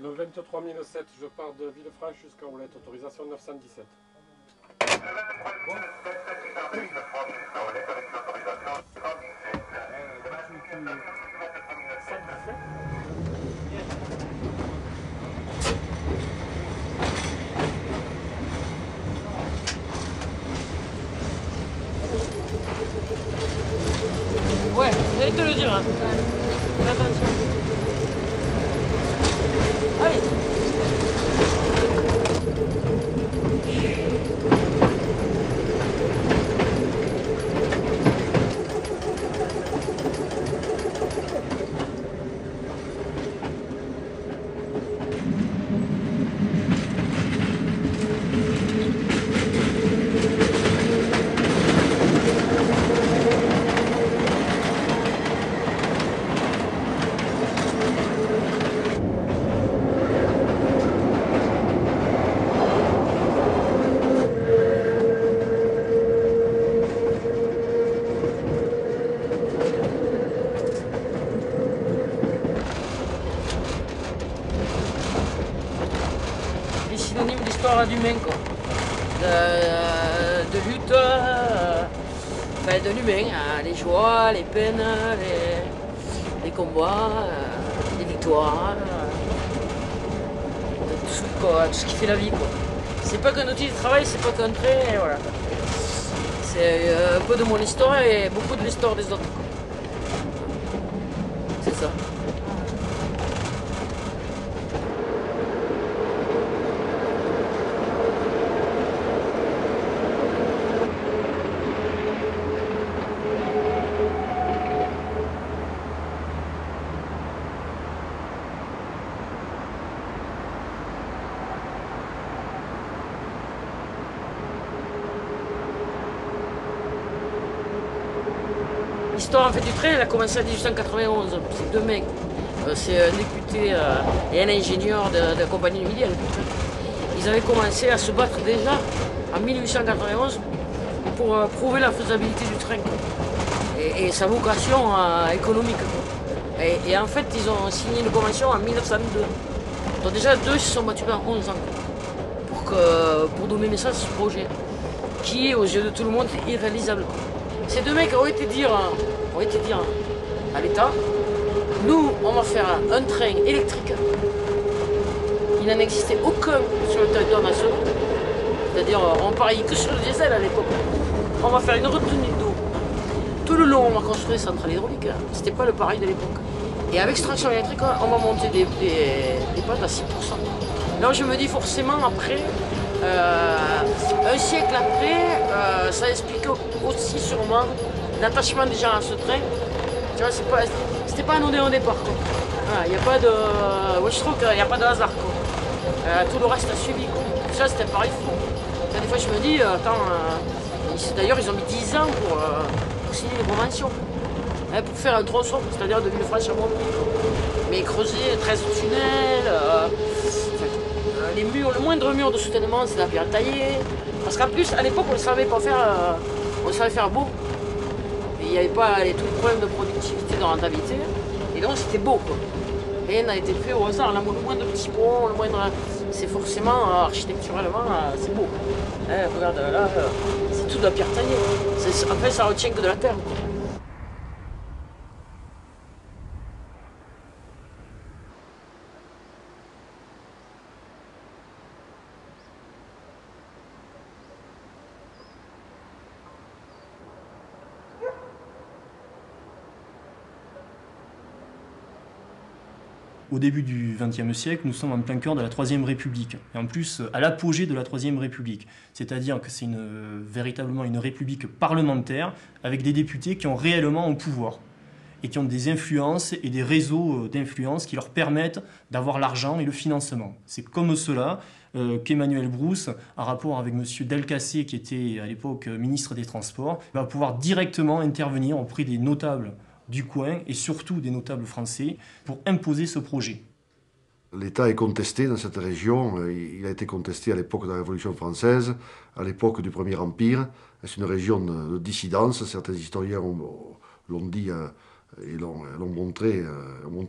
Le 23 007, je pars de Villefranche jusqu'à Oulette, autorisation 917. Bon. Ouais, j'allais te le dire. Hein. Attention. Allez. Synonyme d'histoire d'humain, quoi. De lutte, enfin, de l'humain, hein, les joies, les peines, les combats, les victoires, tout ce qui fait la vie, quoi. C'est pas qu'un outil de travail, c'est pas qu'un trait, voilà. C'est un peu de mon histoire et beaucoup de l'histoire des autres, quoi. C'est ça. L'histoire en fait du train, elle a commencé en 1891. C'est deux mecs. C'est un député et un ingénieur de la compagnie Midi. Ils avaient commencé à se battre déjà en 1891 pour prouver la faisabilité du train et sa vocation économique. Et en fait, ils ont signé une convention en 1902. Donc déjà, deux se sont battus pendant 11 ans pour donner naissance à ce projet qui, aux yeux de tout le monde, est irréalisable. Ces deux mecs ont été dire à l'État, nous, on va faire un train électrique. Il n'en existait aucun sur le territoire national. C'est-à-dire, on pariait que sur le diesel à l'époque. On va faire une retenue d'eau. Tout le long, on va construire des centrales hydrauliques. C'était pas le pareil de l'époque. Et avec traction électrique, on va monter des pentes à 6%. Là, je me dis forcément, après, un siècle après, ça explique aussi sûrement l'attachement des gens à ce train. Tu vois, c'était pas anodin au départ. Il y a pas de, ouais, je trouve qu'il n'y a pas de hasard. Tout le reste a suivi. Quoi. Ça, c'était un pari fou. Des fois, je me dis, attends, d'ailleurs, ils ont mis 10 ans pour signer les conventions. Pour faire un tronçon, c'est-à-dire de Villefranche à Montpellier. Mais creuser 13 tunnels, les murs, le moindre mur de soutènement, c'est la pierre taillée. Parce qu'en plus, à l'époque, on ne savait pas faire, on savait faire beau. Et il n'y avait pas tous les problèmes de productivité, de rentabilité. Et donc, c'était beau, quoi. Rien n'a été fait au hasard. Le moindre petit pont, le moindre... C'est forcément, architecturalement, c'est beau. Regarde, là, c'est tout de la pierre taillée. En fait, ça retient que de la terre, quoi. Au début du XXe siècle, nous sommes en plein cœur de la Troisième République, et en plus à l'apogée de la Troisième République. C'est-à-dire que c'est véritablement une république parlementaire, avec des députés qui ont réellement un pouvoir, et qui ont des influences et des réseaux d'influence qui leur permettent d'avoir l'argent et le financement. C'est comme cela qu'Emmanuel Brousse, en rapport avec M. Delcassé, qui était à l'époque ministre des Transports, va pouvoir directement intervenir auprès des notables du coin et surtout des notables français pour imposer ce projet. L'État est contesté dans cette région. Il a été contesté à l'époque de la Révolution française, à l'époque du Premier Empire. C'est une région de dissidence. Certains historiens l'ont dit et l'ont montré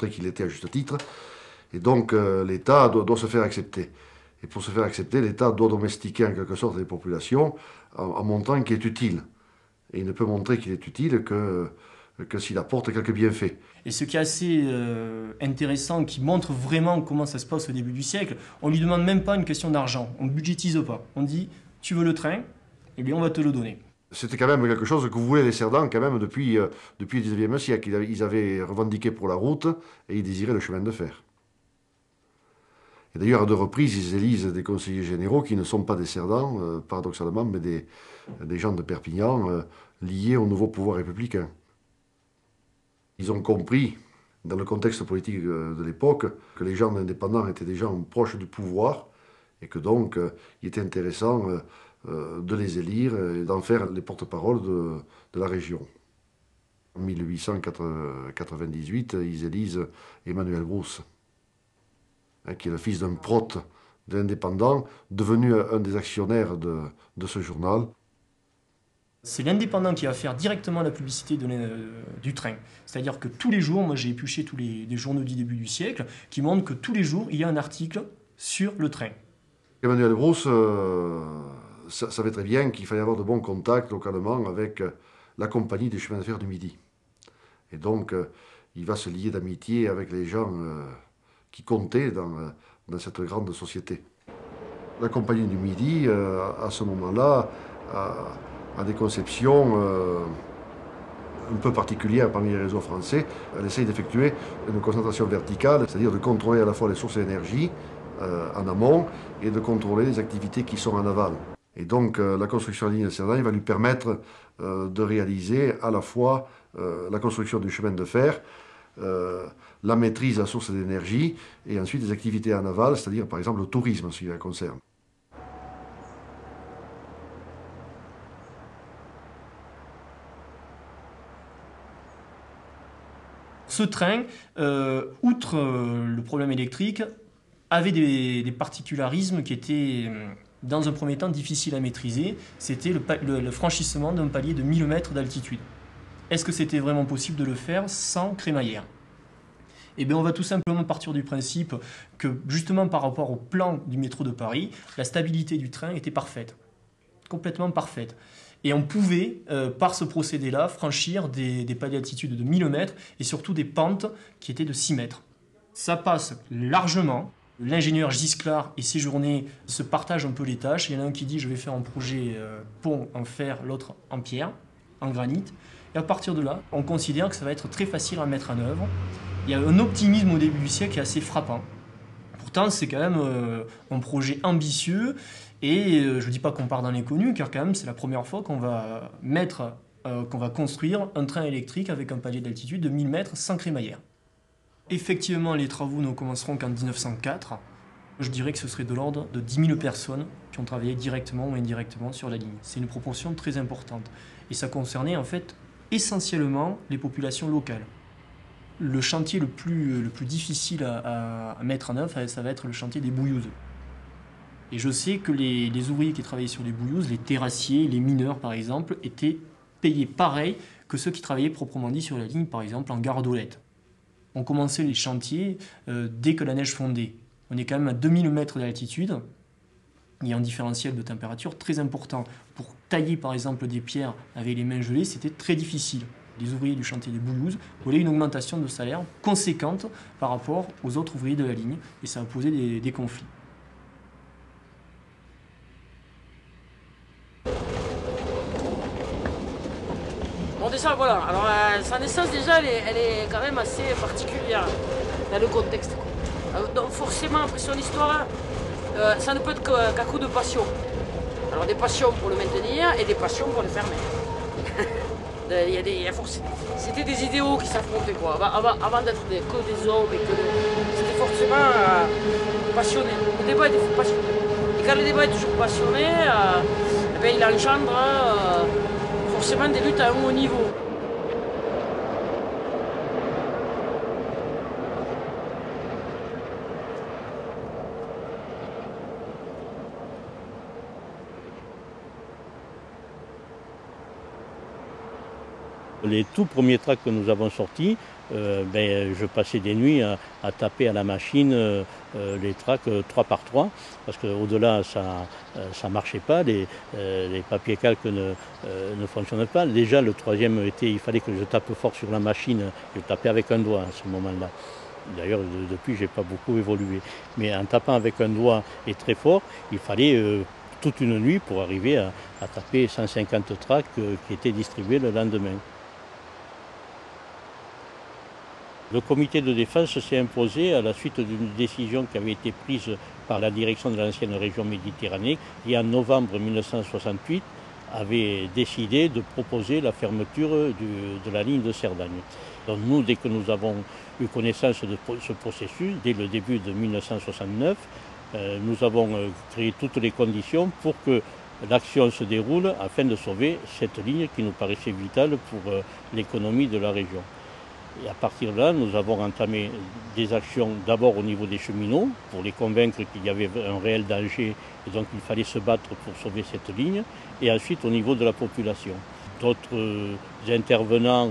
qu'il était à juste titre. Et donc l'État doit se faire accepter. Et pour se faire accepter, l'État doit domestiquer en quelque sorte les populations en montrant qu'il est utile. Et il ne peut montrer qu'il est utile que s'il apporte quelques bienfaits. Et ce qui est assez intéressant, qui montre vraiment comment ça se passe au début du siècle, on ne lui demande même pas une question d'argent, on ne budgétise pas. On dit, tu veux le train, eh bien on va te le donner. C'était quand même quelque chose que voulaient les Cerdans quand même depuis le 19e siècle. Ils avaient revendiqué pour la route et ils désiraient le chemin de fer. Et d'ailleurs, à 2 reprises, ils élisent des conseillers généraux qui ne sont pas des Cerdans, paradoxalement, mais des gens de Perpignan liés au nouveau pouvoir républicain. Ils ont compris, dans le contexte politique de l'époque, que les gens indépendants étaient des gens proches du pouvoir et que donc il était intéressant de les élire et d'en faire les porte-parole de la région. En 1898, ils élisent Emmanuel Brousse, qui est le fils d'un prote de l'Indépendant, devenu un des actionnaires de ce journal. C'est l'Indépendant qui va faire directement la publicité du train. C'est-à-dire que tous les jours, moi j'ai épluché tous les journaux du début du siècle, qui montrent que tous les jours, il y a un article sur le train. Emmanuel Brousse savait très bien qu'il fallait avoir de bons contacts localement avec la compagnie des chemins de fer du Midi. Et donc, il va se lier d'amitié avec les gens qui comptaient dans cette grande société. La compagnie du Midi, à ce moment-là, a des conceptions un peu particulières parmi les réseaux français. Elle essaye d'effectuer une concentration verticale, c'est-à-dire de contrôler à la fois les sources d'énergie en amont et de contrôler les activités qui sont en aval. Et donc la construction de la ligne de Cerdagne va lui permettre de réaliser à la fois la construction du chemin de fer, la maîtrise de la source d'énergie et ensuite des activités en aval, c'est-à-dire par exemple le tourisme en ce qui la concerne. Ce train, outre le problème électrique, avait des particularismes qui étaient, dans un premier temps, difficiles à maîtriser. C'était le franchissement d'un palier de 1000 mètres d'altitude. Est-ce que c'était vraiment possible de le faire sans crémaillère? Eh bien, on va tout simplement partir du principe que, justement, par rapport au plan du métro de Paris, la stabilité du train était parfaite, complètement parfaite. Et on pouvait, par ce procédé-là, franchir des paliers d'altitude de 1000 mètres et surtout des pentes qui étaient de 6 mètres. Ça passe largement. L'ingénieur Gisclar et ses journées se partagent un peu les tâches. Il y en a un qui dit « je vais faire un projet pont en fer », l'autre en pierre, en granit. Et à partir de là, on considère que ça va être très facile à mettre en œuvre. Il y a un optimisme au début du siècle qui est assez frappant. Pourtant, c'est quand même un projet ambitieux. Et je ne dis pas qu'on part dans l'inconnu, car quand même c'est la première fois qu'on va construire un train électrique avec un palier d'altitude de 1000 mètres sans crémaillère. Effectivement, les travaux ne commenceront qu'en 1904. Je dirais que ce serait de l'ordre de 10 000 personnes qui ont travaillé directement ou indirectement sur la ligne. C'est une proportion très importante. Et ça concernait en fait essentiellement les populations locales. Le chantier le plus difficile à mettre en œuvre, ça va être le chantier des bouilleuses. Et je sais que les ouvriers qui travaillaient sur les bouilleuses, les terrassiers, les mineurs par exemple, étaient payés pareil que ceux qui travaillaient proprement dit sur la ligne, par exemple en gare d'Olette. On commençait les chantiers dès que la neige fondait. On est quand même à 2000 mètres d'altitude. Il y a un différentiel de température très important. Pour tailler par exemple des pierres avec les mains gelées, c'était très difficile. Les ouvriers du chantier des bouilleuses voulaient une augmentation de salaire conséquente par rapport aux autres ouvriers de la ligne. Et ça a posé des conflits. Bon déjà voilà, alors sa naissance déjà elle est quand même assez particulière dans le contexte. Donc forcément après son histoire, ça ne peut être qu'à coup de passion. Alors des passions pour le maintenir et des passions pour le fermer. C'était des idéaux qui s'affrontaient quoi, avant d'être que des hommes et que c'était forcément passionné. Le débat était passionné. Et quand le débat est toujours passionné, eh bien, il engendre forcément des luttes à un haut niveau. Les tout premiers tracts que nous avons sortis, je passais des nuits à taper à la machine les tracts 3 par 3 parce qu'au-delà ça ne marchait pas, les papiers calques ne fonctionnaient pas. Déjà le troisième été, il fallait que je tape fort sur la machine, je tapais avec un doigt à ce moment-là. D'ailleurs depuis j'ai pas beaucoup évolué. Mais en tapant avec un doigt et très fort, il fallait toute une nuit pour arriver à taper 150 tracts qui étaient distribués le lendemain. Le comité de défense s'est imposé à la suite d'une décision qui avait été prise par la direction de l'ancienne région Méditerranée qui, en novembre 1968, avait décidé de proposer la fermeture de la ligne de Cerdagne. Donc nous, dès que nous avons eu connaissance de ce processus, dès le début de 1969, nous avons créé toutes les conditions pour que l'action se déroule afin de sauver cette ligne qui nous paraissait vitale pour l'économie de la région. Et à partir de là, nous avons entamé des actions d'abord au niveau des cheminots pour les convaincre qu'il y avait un réel danger et donc il fallait se battre pour sauver cette ligne, et ensuite au niveau de la population. D'autres intervenants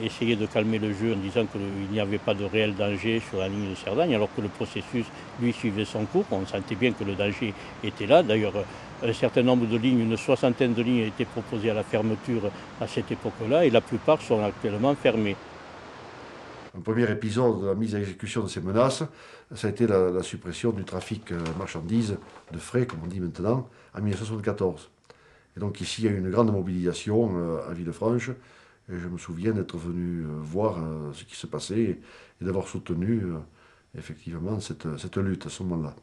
essayaient de calmer le jeu en disant qu'il n'y avait pas de réel danger sur la ligne de Cerdagne, alors que le processus, lui, suivait son cours. On sentait bien que le danger était là. D'ailleurs, un certain nombre de lignes, une soixantaine de lignes, étaient proposées à la fermeture à cette époque-là, et la plupart sont actuellement fermées. Un premier épisode de la mise à exécution de ces menaces, ça a été la suppression du trafic marchandises, de fret, comme on dit maintenant, en 1974. Et donc ici, il y a eu une grande mobilisation à Villefranche, et je me souviens d'être venu voir ce qui se passait et d'avoir soutenu effectivement cette lutte à ce moment-là.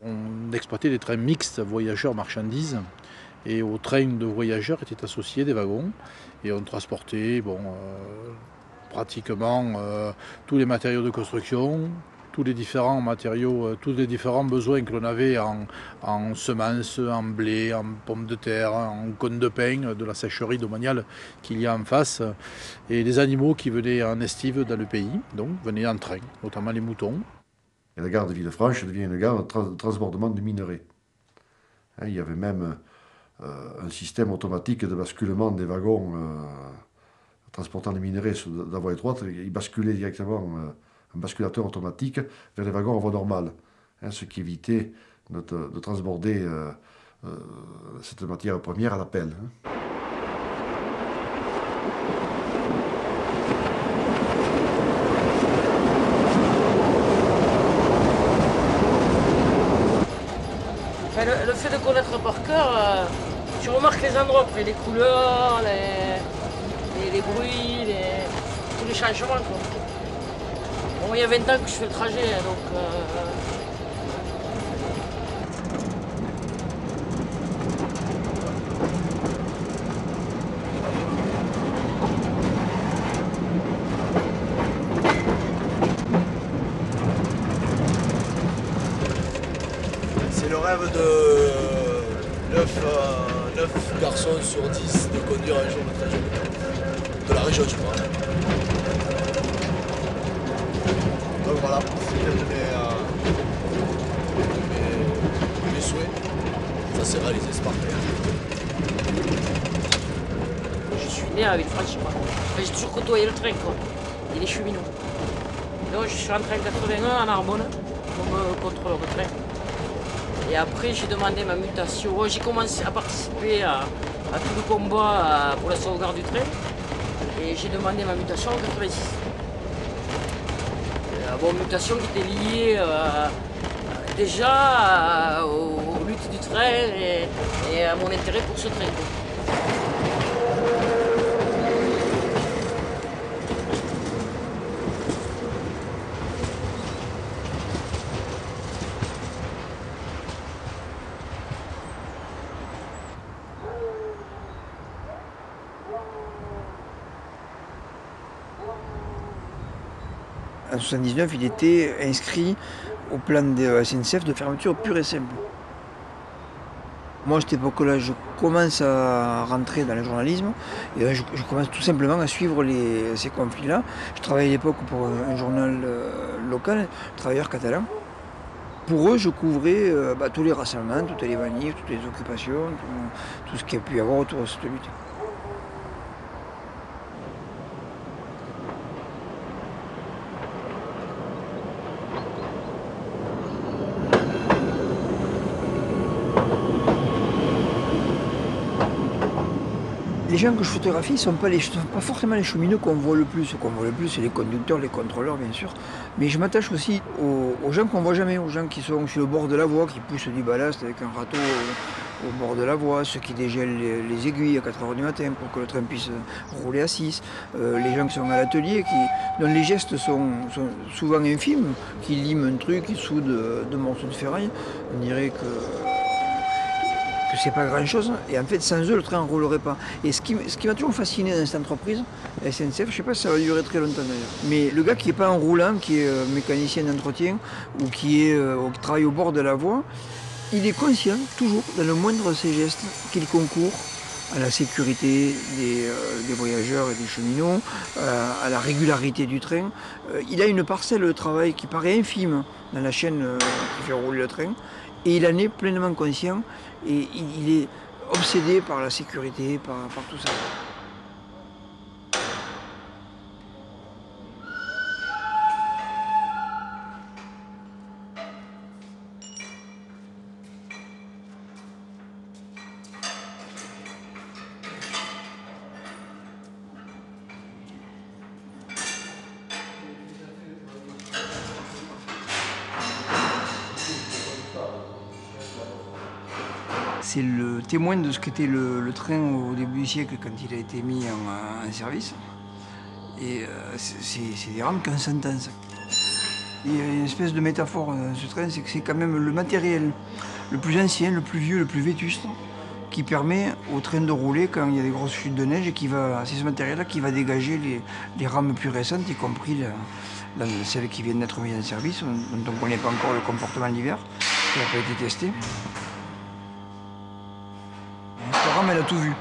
On exploitait des trains mixtes voyageurs-marchandises, et aux trains de voyageurs étaient associés des wagons, et on transportait pratiquement tous les matériaux de construction, tous les différents matériaux, tous les différents besoins que l'on avait en semences, en blé, en pommes de terre, en cônes de pain, de la sécherie domaniale qu'il y a en face, et les animaux qui venaient en estive dans le pays, donc venaient en train, notamment les moutons. Et la gare de Villefranche devient une gare de transbordement de minerais. Il y avait même un système automatique de basculement des wagons transportant les minerais dans la voie étroite. Ils basculaient directement un basculateur automatique vers les wagons en voie normale, ce qui évitait de transborder cette matière première à la pelle. Le fait de connaître par cœur, tu remarques les endroits après, les couleurs, les bruits, tous les changements, quoi. Bon, il y a 20 ans que je fais le trajet, donc... C'est le rêve de 9 garçons sur 10 de conduire un jour le trajet de la région du Bras. Donc voilà, c'est l'un de mes souhaits. Ça s'est réalisé, c'est parfait. Je suis né avec franchement. J'ai toujours côtoyé le train, quoi. Et les cheminots. Donc je suis rentré en 81 en Narbonne comme contrôleur de train. Et après, j'ai demandé ma mutation. J'ai commencé à participer à tout le combat pour la sauvegarde du train. Et j'ai demandé ma mutation en 86. Mutation qui était liée déjà aux luttes du train et à mon intérêt pour ce train. En 1979, il était inscrit au plan de SNCF de fermeture pure et simple. Moi, à cette époque-là, je commence à rentrer dans le journalisme et je commence tout simplement à suivre ces conflits-là. Je travaillais à l'époque pour un journal local, Travailleurs catalans. Pour eux, je couvrais tous les rassemblements, toutes les manifs, toutes les occupations, tout ce qu'il y a pu y avoir autour de cette lutte. Les gens que je photographie ne sont pas forcément les cheminots qu'on voit le plus. Ce qu'on voit le plus, c'est les conducteurs, les contrôleurs, bien sûr. Mais je m'attache aussi aux gens qu'on ne voit jamais, aux gens qui sont sur le bord de la voie, qui poussent du ballast avec un râteau au bord de la voie, ceux qui dégèlent les aiguilles à 4 h du matin pour que le train puisse rouler à 6. Les gens qui sont à l'atelier, dont les gestes sont souvent infimes, qui liment un truc, qui soudent 2 morceaux de ferraille. On dirait que c'est pas grand chose, et en fait sans eux le train ne roulerait pas. Et ce qui m'a toujours fasciné dans cette entreprise, la SNCF, je sais pas si ça va durer très longtemps d'ailleurs, mais le gars qui n'est pas en roulant, qui est mécanicien d'entretien, ou qui travaille au bord de la voie, il est conscient, toujours, dans le moindre de ses gestes, qu'il concourt à la sécurité des voyageurs et des cheminots, à la régularité du train. Il a une parcelle de travail qui paraît infime dans la chaîne qui fait rouler le train, et il en est pleinement conscient, et il est obsédé par la sécurité, par tout ça. C'est le témoin de ce qu'était le train au début du siècle quand il a été mis en service. Et c'est des rames qui ont 100 ans. Il y a une espèce de métaphore dans ce train, c'est que c'est quand même le matériel le plus ancien, le plus vieux, le plus vétuste, qui permet au train de rouler quand il y a des grosses chutes de neige, et c'est ce matériel-là qui va dégager les rames plus récentes, y compris celles qui viennent d'être mises en service, dont on ne connaît pas encore le comportement l'hiver, qui n'a pas été testé. Cette rame, elle a tout vu.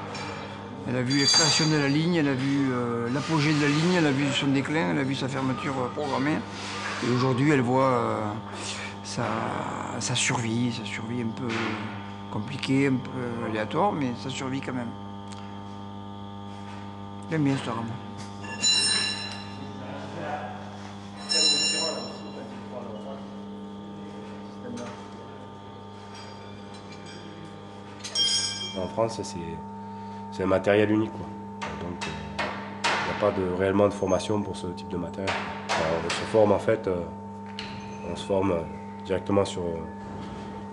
Elle a vu la création de la ligne, elle a vu l'apogée de la ligne, elle a vu son déclin, elle a vu sa fermeture programmée. Et aujourd'hui, elle voit sa survie un peu compliquée, un peu aléatoire, mais ça survit quand même. J'aime bien cette rame. En France, c'est un matériel unique, quoi. Donc, il n'y a pas réellement de formation pour ce type de matériel. Alors, on se forme en fait, on se forme directement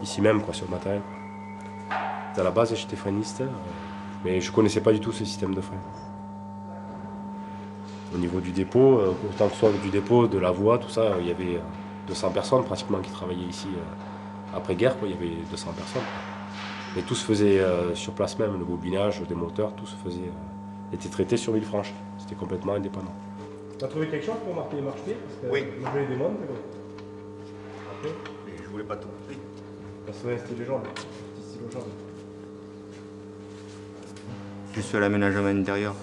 ici même, quoi, sur le matériel. À la base, j'étais freiniste, mais je ne connaissais pas du tout ce système de frein. Au niveau du dépôt, autant que ce soit du dépôt, de la voie, tout ça, il y avait 200 personnes pratiquement qui travaillaient ici après-guerre, il y avait 200 personnes. Mais tout se faisait sur place même, le bobinage des moteurs, tout se faisait, était traité sur Villefranche. C'était complètement indépendant. Tu as trouvé quelque chose pour marquer les marche-pieds? Oui. Je voulais des mondes, mais je voulais pas tout. Parce que c'était les jambes, petit stylo jaune. Je suis à l'aménagement intérieur.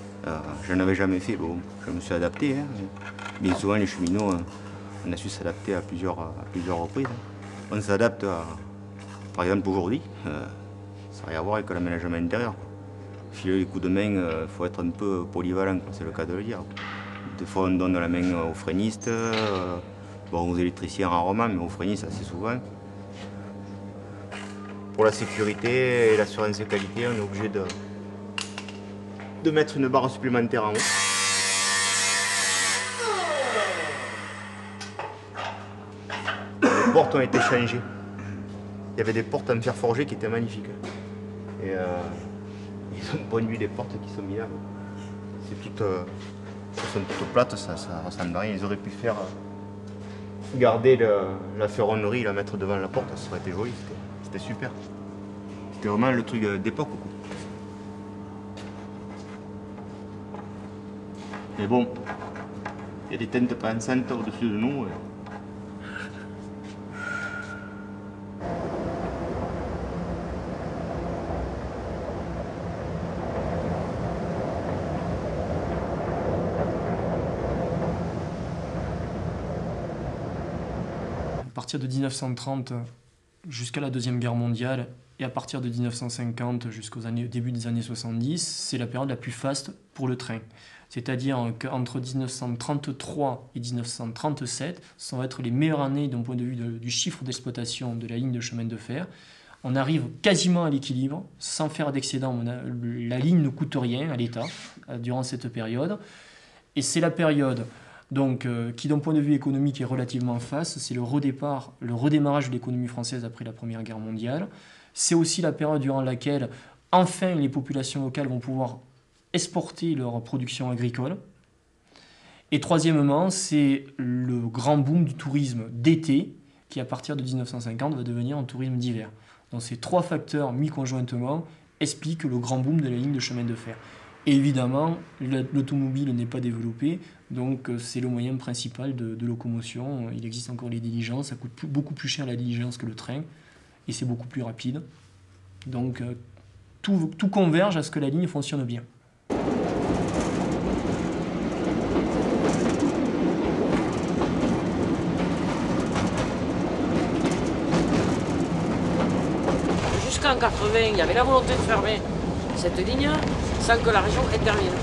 Je n'en avais jamais fait, bon, je me suis adapté. Hein. Bien souvent, les cheminots, on a su s'adapter à plusieurs reprises. On s'adapte par exemple aujourd'hui, ça n'a rien à voir avec l'aménagement intérieur. Filer les coups de main, il faut être un peu polyvalent, c'est le cas de le dire. Des fois, on donne la main aux freinistes, aux électriciens rarement, mais aux freinistes assez souvent. Pour la sécurité et l'assurance de qualité, on est obligé de mettre une barre supplémentaire en haut. Les portes ont été changées. Il y avait des portes en fer forgé qui étaient magnifiques. Et ils ont pondu des portes qui sont mises là. Elles sont toutes plates, ça ressemble à rien. Ils auraient pu faire garder la ferronnerie, la mettre devant la porte, ça aurait été joli, c'était super. C'était vraiment le truc d'époque. Mais bon, il y a des tentes pensantes au-dessus de nous. À partir de 1930 jusqu'à la Deuxième Guerre mondiale et à partir de 1950 jusqu'au début des années 70, c'est la période la plus faste pour le train. C'est-à-dire qu'entre 1933 et 1937, ça va être les meilleures années d'un point de vue du chiffre d'exploitation de la ligne de chemin de fer. on arrive quasiment à l'équilibre, sans faire d'excédent. La ligne ne coûte rien à l'État durant cette période. Et c'est la période donc, qui, d'un point de vue économique, est relativement faste. C'est le redémarrage de l'économie française après la Première Guerre mondiale. C'est aussi la période durant laquelle, enfin, les populations locales vont pouvoir exporter leur production agricole. Et troisièmement, c'est le grand boom du tourisme d'été, qui, à partir de 1950, va devenir un tourisme d'hiver. Donc ces trois facteurs mis conjointement expliquent le grand boom de la ligne de chemin de fer. Et évidemment, l'automobile n'est pas développée, donc c'est le moyen principal de locomotion. Il existe encore les diligences, ça coûte beaucoup plus cher la diligence que le train, et c'est beaucoup plus rapide. Donc tout converge à ce que la ligne fonctionne bien. Jusqu'en 80, il y avait la volonté de fermer cette ligne sans que la région intervienne.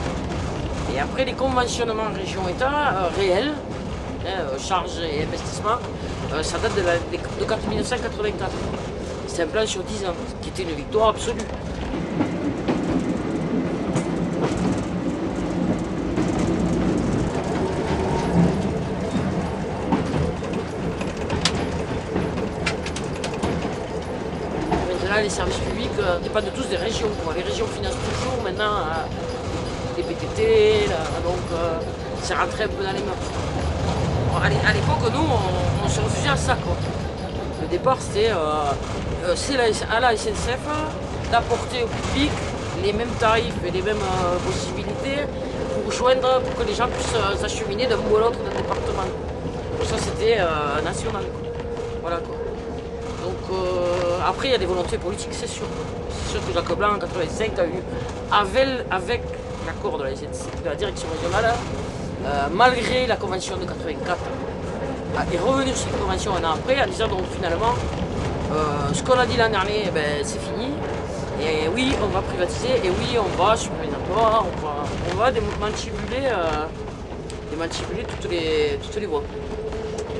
Et après les conventionnements région-État réels, charges et investissements, ça date de 1984. C'est un plan sur 10 ans, qui était une victoire absolue. Les services publics dépendent tous des régions. Les régions financent toujours maintenant les BTT, donc c'est rentré un peu dans les mœurs. À l'époque, nous, on se refusait à ça. Quoi. Le départ, c'était à la SNCF d'apporter au public les mêmes tarifs et les mêmes possibilités pour que les gens puissent s'acheminer d'un bout à l'autre d'un département. Pour ça, c'était national. Quoi. Voilà quoi. Donc après, il y a des volontés politiques, c'est sûr. C'est sûr que Jacques Blanc, en 1985, a eu, avec l'accord de la direction régionale, malgré la convention de 1984, est revenu sur cette convention un an après, en disant donc finalement, ce qu'on a dit l'an dernier, c'est fini. Et oui, on va privatiser, et oui, on va supprimer les emplois, on va démantibuler toutes les voies.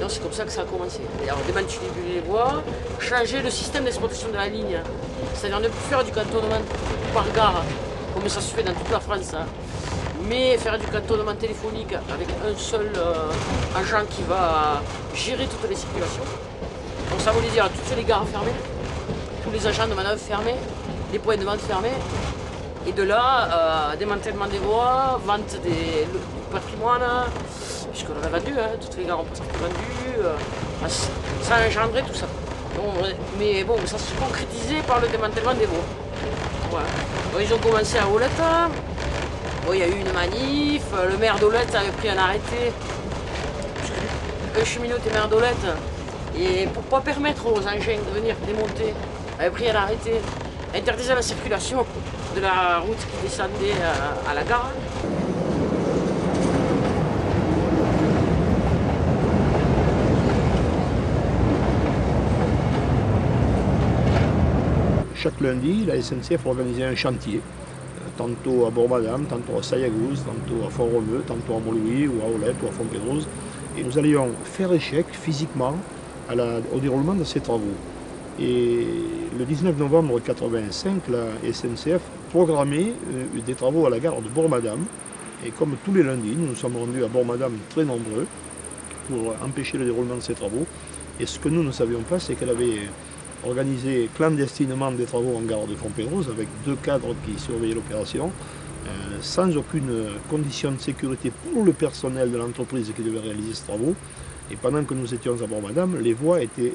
Donc c'est comme ça que ça a commencé. Alors démantibuler les voies, changer le système d'exploitation de la ligne, c'est-à-dire ne plus faire du cantonnement par gare, comme ça se fait dans toute la France, hein, mais faire du cantonnement téléphonique avec un seul agent qui va gérer toutes les circulations. Donc ça voulait dire toutes les gares fermées, tous les agents de manœuvre fermés, les points de vente fermés, et de là, démantèlement des voies, vente du patrimoine, puisqu'on avait vendu, hein, toutes les gares ont presque vendu, ça a engendré tout ça. Donc, mais bon, ça s'est concrétisé par le démantèlement des voies. Voilà. Donc, ils ont commencé à Aulette, bon, il y a eu une manif, le maire d'Aulette avait pris un arrêté, un cheminot était maire d'Aulette, et pour ne pas permettre aux engins de venir démonter, avait pris un arrêté interdisant la circulation de la route qui descendait à la gare. Chaque lundi, la SNCF organisait un chantier, tantôt à Bormadame, tantôt à Sayagouz, tantôt à Font-Romeu, tantôt à Montlouis ou à Aulette ou à Fontpédrouse. Et nous allions faire échec physiquement au déroulement de ces travaux. Et le 19 novembre 1985, la SNCF programmait des travaux à la gare de Bormadame. Et comme tous les lundis, nous nous sommes rendus à Bormadame très nombreux pour empêcher le déroulement de ces travaux. Et ce que nous ne savions pas, c'est qu'elle avait organisé clandestinement des travaux en gare de Fontpédrouse avec 2 cadres qui surveillaient l'opération, sans aucune condition de sécurité pour le personnel de l'entreprise qui devait réaliser ces travaux. Et pendant que nous étions à Bormadame, les voies étaient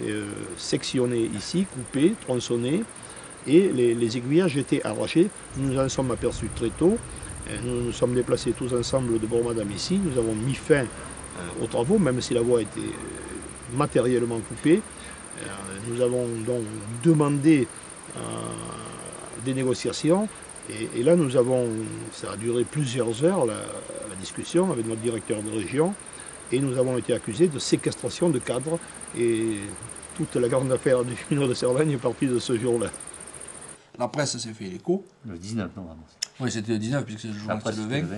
sectionnées ici, coupées, tronçonnées, et les aiguillages étaient arrachés. Nous nous en sommes aperçus très tôt. Nous nous sommes déplacés tous ensemble de Bormadame ici. Nous avons mis fin aux travaux, même si la voie était matériellement coupée. Nous avons donc demandé des négociations et là ça a duré plusieurs heures la discussion avec notre directeur de région et nous avons été accusés de séquestration de cadres et toute la grande affaire du cheminot de Cerdagne est partie de ce jour-là. La presse s'est fait l'écho. Le 19 novembre. Oui, c'était le 19 puisque c'est le jour où c'était le 20.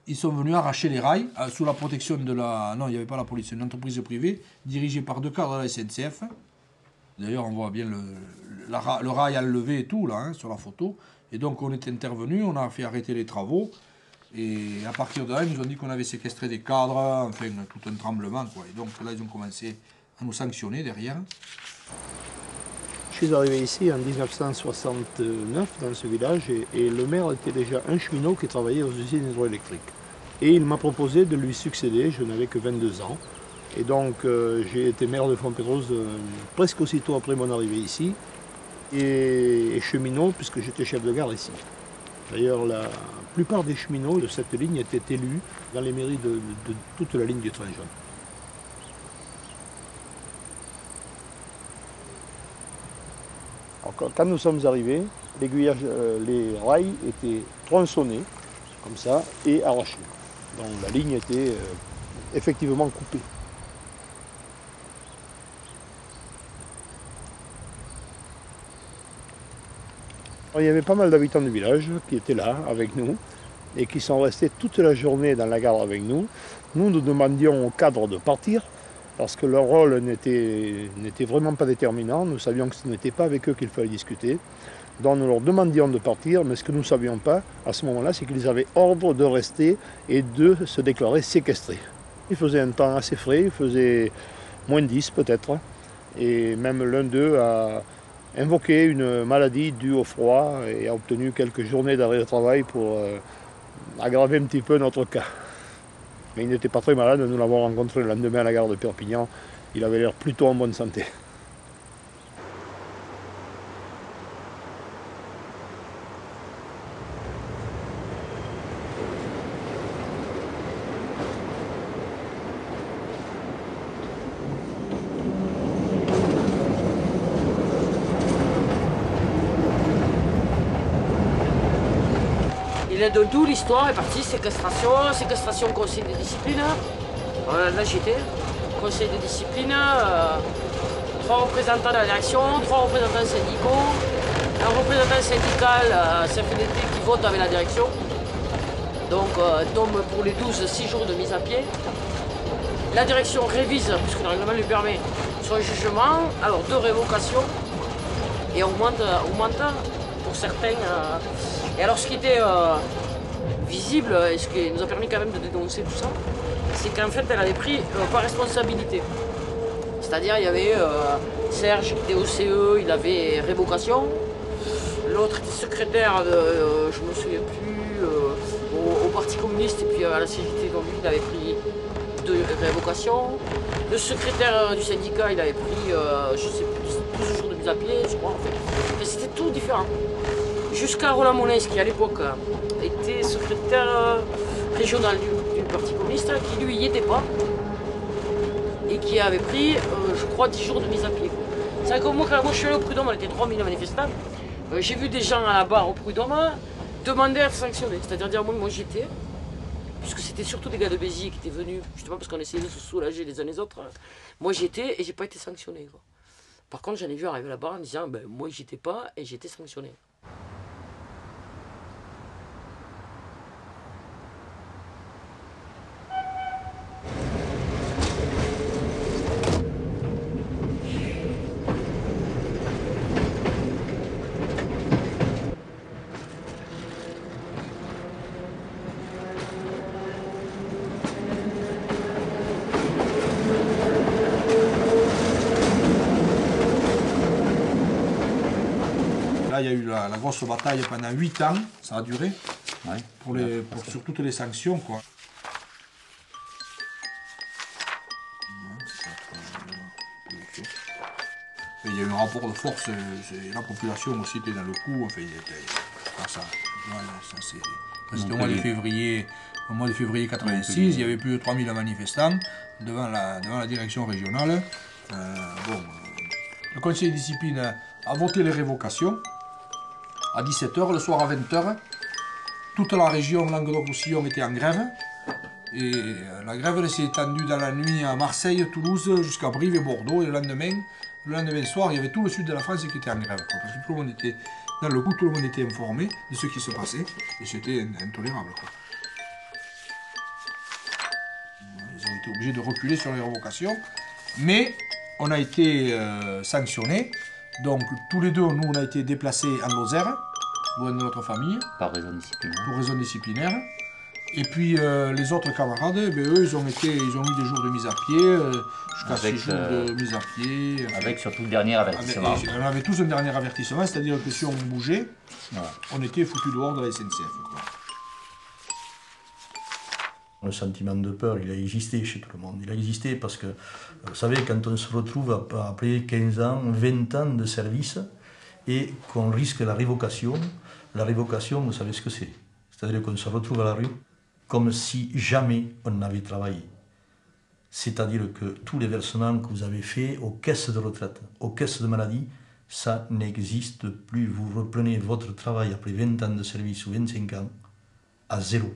ils sont venus arracher les rails sous la protection de la... Non, il n'y avait pas la police, une entreprise privée dirigée par 2 cadres de la SNCF. D'ailleurs, on voit bien le rail enlevé et tout, là, hein, sur la photo. Et donc, on est intervenu, on a fait arrêter les travaux. Et à partir de là, ils nous ont dit qu'on avait séquestré des cadres, enfin, tout un tremblement, quoi. Et donc, là, ils ont commencé à nous sanctionner derrière. Je suis arrivé ici en 1969 dans ce village et le maire était déjà un cheminot qui travaillait aux usines hydroélectriques. Et il m'a proposé de lui succéder, je n'avais que 22 ans. Et donc j'ai été maire de Fontpédrouse presque aussitôt après mon arrivée ici et cheminot puisque j'étais chef de gare ici. D'ailleurs la plupart des cheminots de cette ligne étaient élus dans les mairies de toute la ligne du train jaune. Quand nous sommes arrivés, les rails étaient tronçonnés, comme ça, et arrachés. Donc la ligne était effectivement coupée. Alors, il y avait pas mal d'habitants du village qui étaient là avec nous et qui sont restés toute la journée dans la gare avec nous. Nous demandions aux cadres de partir, parce que leur rôle n'était vraiment pas déterminant. Nous savions que ce n'était pas avec eux qu'il fallait discuter. Donc nous leur demandions de partir, mais ce que nous ne savions pas à ce moment-là, c'est qu'ils avaient ordre de rester et de se déclarer séquestrés. Il faisait un temps assez frais, il faisait moins 10 peut-être, et même l'un d'eux a invoqué une maladie due au froid et a obtenu quelques journées d'arrêt de travail pour aggraver un petit peu notre cas. Mais il n'était pas très malade, nous l'avons rencontré le lendemain à la gare de Perpignan. Il avait l'air plutôt en bonne santé. Et de d'où l'histoire est partie, séquestration conseil de discipline. Là j'étais, conseil de discipline, 3 représentants de la direction, 3 représentants syndicaux, un représentant syndical, CFDT qui vote avec la direction. Donc tombe pour les 12, 6 jours de mise à pied. La direction révise, puisque le règlement lui permet, son jugement, alors 2 révocations, et augmente pour certains. Et alors ce qui était visible, et ce qui nous a permis quand même de dénoncer tout ça, c'est qu'en fait elle avait pris par responsabilité. C'est-à-dire il y avait Serge qui était au CE, il avait révocation. L'autre était secrétaire de, je me souviens plus, au Parti communiste et puis à la CGT, donc lui il avait pris 2 révocations. Le secrétaire du syndicat il avait pris, je sais plus, 12 jours de mise à pied, je crois en fait. Mais c'était tout différent. Jusqu'à Roland Monès, qui à l'époque était secrétaire régional du Parti communiste, qui lui y était pas, et qui avait pris, je crois, 10 jours de mise à pied. C'est comme moi, quand je suis allé au Prud'homme, on était 3000 manifestants, j'ai vu des gens à la barre au Prud'homme demander à être sanctionnés, c'est-à-dire dire moi j'y étais, puisque c'était surtout des gars de Béziers qui étaient venus, justement parce qu'on essayait de se soulager les uns les autres. Moi j'y étais et j'ai pas été sanctionné, quoi. Par contre, j'en ai vu arriver à la barre en disant ben, moi j'y étais pas et j'ai été sanctionné. Là, il y a eu la grosse bataille pendant 8 ans, ça a duré, ouais, sur toutes les sanctions, quoi. Il y a eu un rapport de force, la population aussi était dans le coup, enfin, c'était au mois de février 86, il y avait plus de 3000 manifestants devant la direction régionale. Le conseil de discipline a voté les révocations à 17 h, le soir à 20 h. Toute la région Languedoc-Roussillon était en grève. Et la grève s'est étendue dans la nuit à Marseille, Toulouse, jusqu'à Brive et Bordeaux. Et le lendemain soir, il y avait tout le sud de la France qui était en grève, quoi, parce que tout le monde était dans le coup, tout le monde était informé de ce qui se passait. Et c'était intolérable, quoi. était obligé de reculer sur les révocations. Mais on a été sanctionnés. Donc tous les deux, nous, on a été déplacés en Lozère, loin de notre famille. Par raison disciplinaire. Pour raison disciplinaire. Et puis les autres camarades, eux, ils ont eu des jours de mise à pied, jusqu'à 6 jours de mise à pied. Avec surtout le dernier avertissement. On avait tous un dernier avertissement, c'est-à-dire que si on bougeait, on était foutus dehors de la SNCF. Quoi. Le sentiment de peur, il a existé chez tout le monde. Il a existé parce que, vous savez, quand on se retrouve après 15 ans, 20 ans de service et qu'on risque la révocation, vous savez ce que c'est. C'est-à-dire qu'on se retrouve à la rue comme si jamais on n'avait travaillé. C'est-à-dire que tous les versements que vous avez faits aux caisses de retraite, aux caisses de maladie, ça n'existe plus. Vous reprenez votre travail après 20 ans de service ou 25 ans à zéro.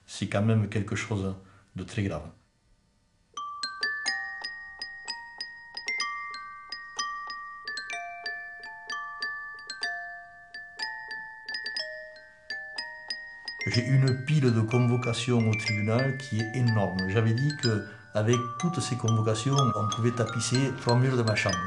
C'est quand même quelque chose de très grave. J'ai une pile de convocations au tribunal qui est énorme. J'avais dit qu'avec toutes ces convocations, on pouvait tapisser 3 murs de ma chambre.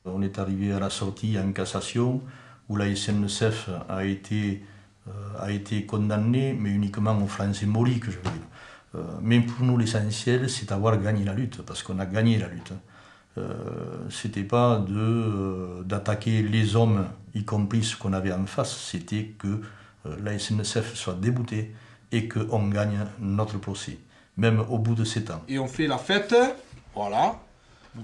On est arrivé à la sortie en cassation, où la SNCF a été condamnée, mais uniquement aux francs symboliques, je veux dire. Mais pour nous, l'essentiel, c'est d'avoir gagné la lutte, parce qu'on a gagné la lutte. C'était pas d'attaquer les hommes, y compris ce qu'on avait en face, c'était que la SNCF soit déboutée et qu'on gagne notre procès, même au bout de 7 ans. Et on fait la fête, voilà,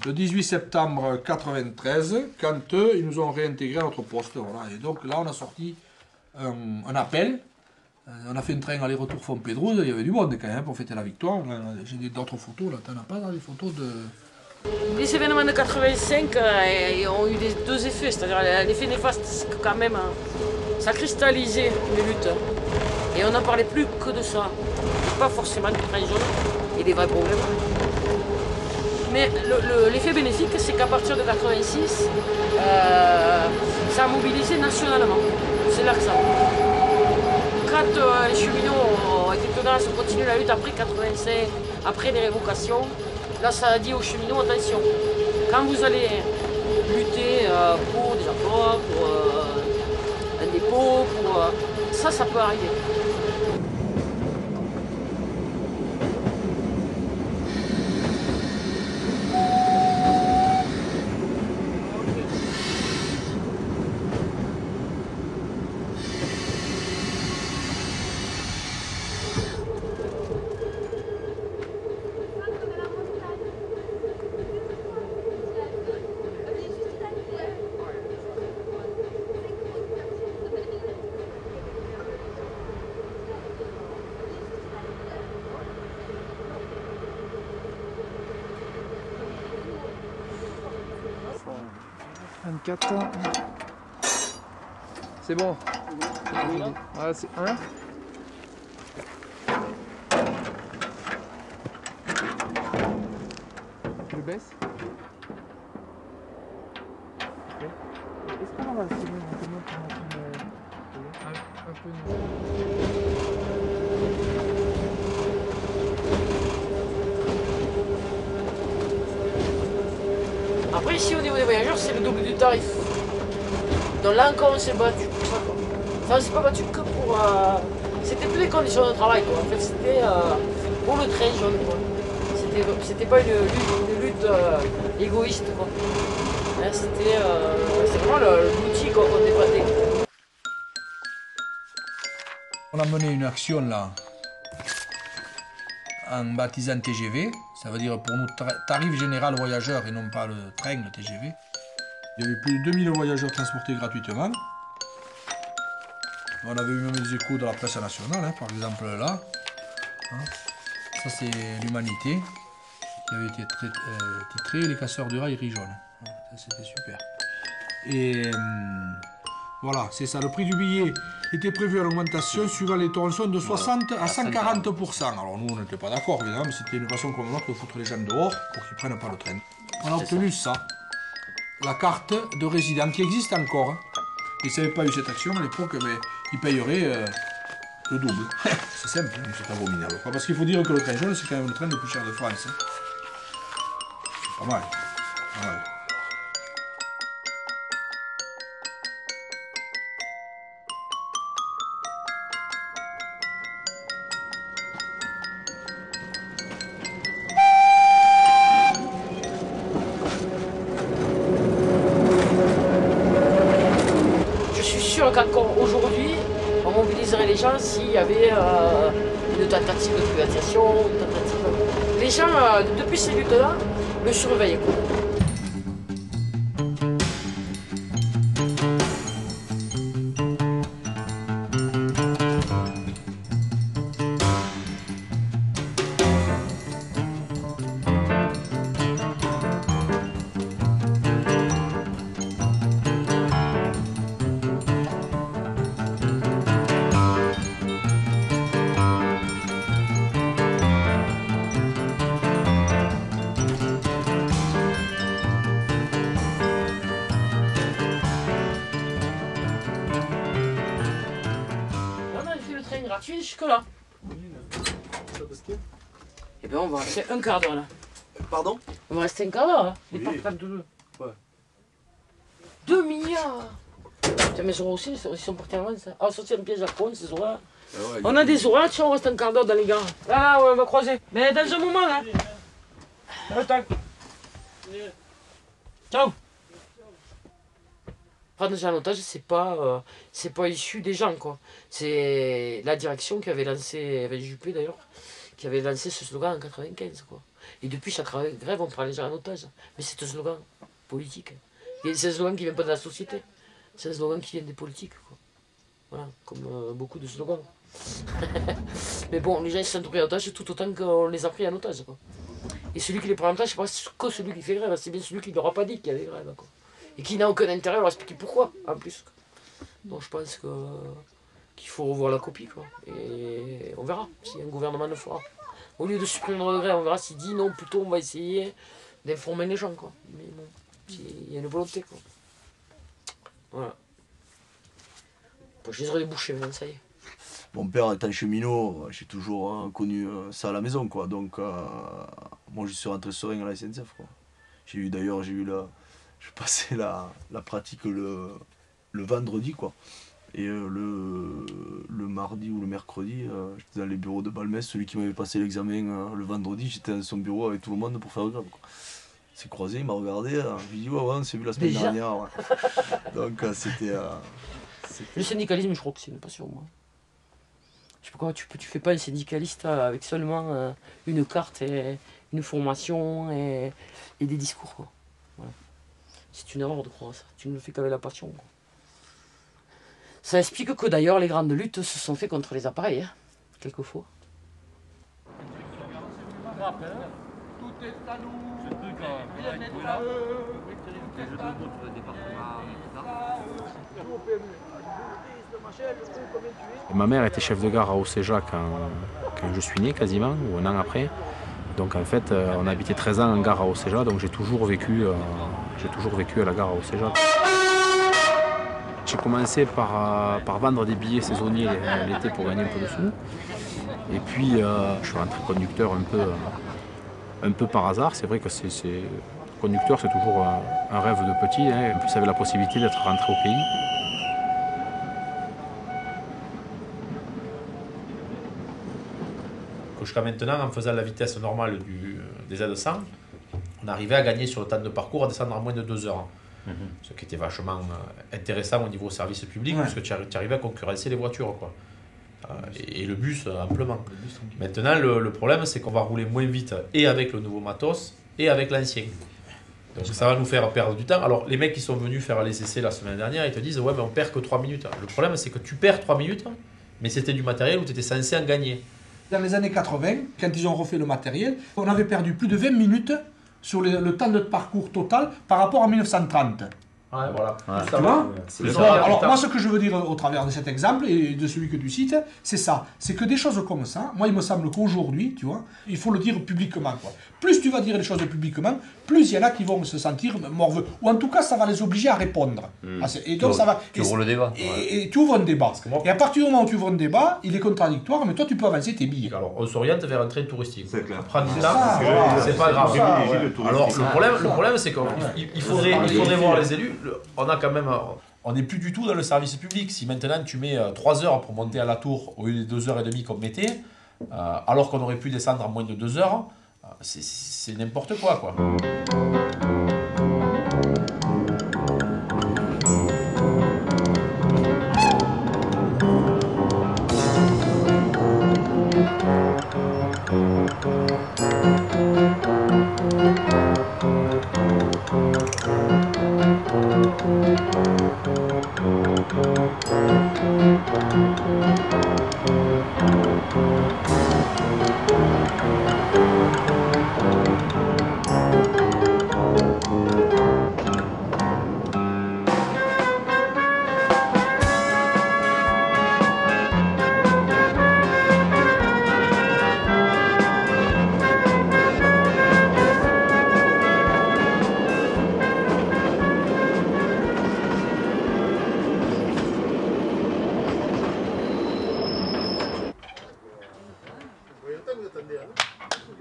le 18 septembre 1993, quand ils nous ont réintégré à notre poste. Voilà. Et donc là, on a sorti un appel. On a fait un train aller-retour Fontpédrouse, il y avait du monde quand même pour fêter la victoire. J'ai d'autres photos, là, t'en as pas dans les photos de... Les événements de 85 ont eu deux effets, c'est-à-dire l'effet néfaste, c'est que quand même ça cristallisait les luttes. Et on n'en parlait plus que de ça. Pas forcément du train jaune et des vrais problèmes. Mais l'effet bénéfique, c'est qu'à partir de 86, ça a mobilisé nationalement. C'est là que ça. Quand les cheminots ont été tenaces, ont continué la lutte après 85, après les révocations, là, ça a dit aux cheminots, attention, quand vous allez lutter pour des emplois, pour un dépôt, ça peut arriver. C'est bon. Ah, c'est 1. Je le baisse. Okay. Est-ce qu'on va le filmer un peu Après, ici, au niveau des voyageurs, c'est le double du tarif. Donc là encore, on s'est battu pour ça, quoi. Enfin, on s'est pas battu que pour... C'était plus les conditions de travail, quoi. En fait, c'était pour le train jaune, quoi. C'était pas une lutte égoïste, quoi. C'était vraiment l'outil qu'on débattait. On a mené une action, là, en baptisant TGV. Ça veut dire pour nous tarif général voyageurs et non pas le train, le TGV. Il y avait plus de 2000 voyageurs transportés gratuitement. On avait eu même des échos de la presse nationale, hein, par exemple là. Hein. Ça c'est l'Humanité qui avait été titré Les casseurs du rail riz jaune. Ça c'était super. Et voilà, c'est ça. Le prix du billet était prévu à l'augmentation suivant les tronçons de 60 à 140%. Alors nous on n'était pas d'accord évidemment, mais c'était une façon comme l'autre de foutre les gens dehors pour qu'ils ne prennent pas le train. On a obtenu ça. La carte de résident qui existe encore. Hein. Ils n'avaient pas eu cette action à l'époque, mais il payerait le double. C'est simple, hein, c'est abominable. Parce qu'il faut dire que le train jaune, c'est quand même le train le plus cher de France. Hein. C'est pas mal. Pas mal. Qu'encore aujourd'hui, on mobiliserait les gens s'il y avait une tentative de privatisation, une tentative... Les gens, depuis ces luttes-là, me surveillent. Gratuit jusque là. Et bien on va rester un quart d'heure là. Pardon? On va rester un quart d'heure, hein. Les Oui. parcs de 2 milliards. Putain, mais ils aussi, ils sont partis avant ça. Ah, sorti un piège à con, ces horaires. Ah ouais, on a des horaires, tiens, on reste un quart d'heure dans les gares. Là, ouais, on va croiser. Mais dans un moment, hein. Attends. Ciao. Prendre des gens en otage, c'est pas issu des gens, quoi. C'est la direction qui avait lancé, avec Juppé d'ailleurs, qui avait lancé ce slogan en 95, quoi. Et depuis chaque grève, on prend les gens en otage. Mais c'est un slogan politique. C'est un slogan qui vient pas de la société. C'est un slogan qui vient des politiques, quoi. Voilà, comme beaucoup de slogans. Mais bon, les gens ils se sont pris en otage tout autant qu'on les a pris en otage, quoi. Et celui qui les prend en otage, c'est pas que celui qui fait grève, c'est bien celui qui ne leur a pas dit qu'il y avait grève, quoi. Et qui n'a aucun intérêt à leur expliquer pourquoi, en plus. Donc je pense qu'il faut revoir la copie, quoi. Et on verra si un gouvernement le fera. Au lieu de supprimer le regret, on verra s'il dit non, plutôt on va essayer d'informer les gens, quoi. Mais bon, il y a une volonté, quoi. Voilà. Bon, je les aurais débouchés, maintenant, ça y est. Mon père étant cheminot, j'ai toujours connu ça à la maison, quoi. Donc moi je suis rentré serein à la SNCF, quoi. Je passais la pratique le vendredi, quoi. Et le mardi ou le mercredi, j'étais dans les bureaux de Balmès. Celui qui m'avait passé l'examen le vendredi, j'étais dans son bureau avec tout le monde pour faire le grève, quoi. Il s'est croisé, il m'a regardé, je lui ai dit ouais, on s'est vu la semaine dernière. Ouais. Donc c'était... Le syndicalisme, je crois que c'est une passion, moi. Je sais pas comment tu fais pas un syndicaliste avec seulement une carte et une formation et des discours, quoi. Voilà. C'est une erreur de croire ça. Tu ne le fais qu'avec la passion, quoi. Ça explique que d'ailleurs les grandes luttes se sont faites contre les appareils, hein, quelquefois. Tout est à nous. Ce truc, rien n'est à eux. Tout est à nous. Ma mère était chef de gare à Océja quand je suis né, quasiment, ou un an après. Donc en fait, on a habité 13 ans en gare à Océja, donc j'ai toujours vécu à la gare à Océja. J'ai commencé par vendre des billets saisonniers l'été pour gagner un peu de sous. Et puis je suis rentré conducteur un peu par hasard. C'est vrai que conducteur, c'est toujours un rêve de petit, hein. En plus, j'avais la possibilité d'être rentré au pays. Jusqu'à maintenant, en faisant la vitesse normale des Z100, on arrivait à gagner sur le temps de parcours à descendre en moins de 2 heures. Ce qui était vachement intéressant au niveau service public, parce que tu arrivais à concurrencer les voitures, quoi. Et le bus amplement. Maintenant, le problème, c'est qu'on va rouler moins vite et avec le nouveau matos et avec l'ancien. Donc ça va nous faire perdre du temps. Alors les mecs qui sont venus faire les essais la semaine dernière, ils te disent ouais mais on perd que 3 minutes. Le problème c'est que tu perds 3 minutes, mais c'était du matériel où tu étais censé en gagner. Dans les années 80, quand ils ont refait le matériel, on avait perdu plus de 20 minutes sur le temps de parcours total par rapport à 1930. Ouais, voilà. Tu vois alors moi, ce que je veux dire au travers de cet exemple et de celui que tu cites, c'est ça. C'est que des choses comme ça, moi il me semble qu'aujourd'hui, tu vois, il faut le dire publiquement, quoi. Plus tu vas dire les choses publiquement, plus il y en a qui vont se sentir morveux. Ou en tout cas, ça va les obliger à répondre. Et donc ça va... Tu ouvres le débat. Et tu ouvres un débat. Et à partir du moment où tu ouvres un débat, il est contradictoire, mais toi tu peux avancer tes billes. Alors on s'oriente vers un train touristique. C'est clair. Prends du temps, c'est pas grave. Alors le problème c'est qu'il faudrait voir les élus. On a quand même... On n'est plus du tout dans le service public. Si maintenant tu mets 3 heures pour monter à la tour au lieu des 2h30 qu'on mettait, alors qu'on aurait pu descendre en moins de 2 heures, c'est n'importe quoi.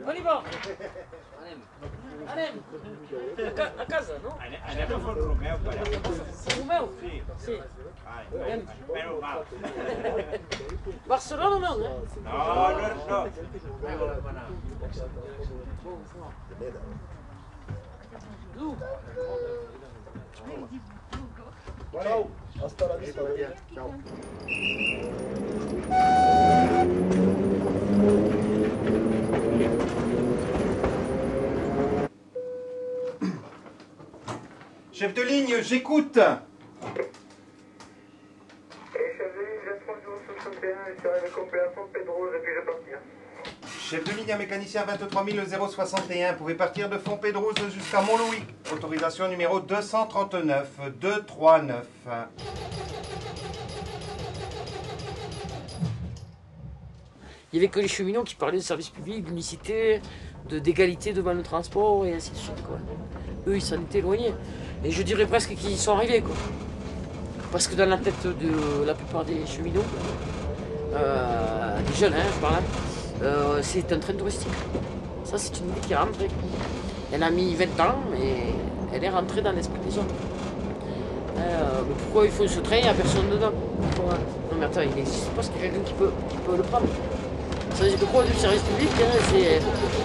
On y va. Anem. A casa, no? Anem a Font Romeu, però. Font Romeu? Sí. Menys mal. Barcelona não, né? No. Du. Ciao. Hasta la vista. Ciao. Chef de ligne, j'écoute. Chef de ligne, j'ai 3061 et sur le complet à Font Pedrouse et puis je vais partir. Chef de ligne, un mécanicien 23 061. Pouvez partir de Font Pedrouse jusqu'à Montlouis. Autorisation numéro 239. 239. Il n'y avait que les cheminots qui parlaient de service public, d'unicité, d'égalité devant le transport et ainsi de suite, quoi. Eux, ils s'en étaient éloignés. Et je dirais presque qu'ils y sont arrivés, quoi. Parce que dans la tête de la plupart des cheminots, des jeunes, je parle, c'est un train touristique. Ça, c'est une idée qui est rentrée. Elle a mis 20 ans, mais elle est rentrée dans l'esprit des gens. Mais pourquoi il faut ce train, il n'y a personne dedans? Non mais attends, il n'existe pas, parce qu'il y a quelqu'un qui peut le prendre. Le gros du service public,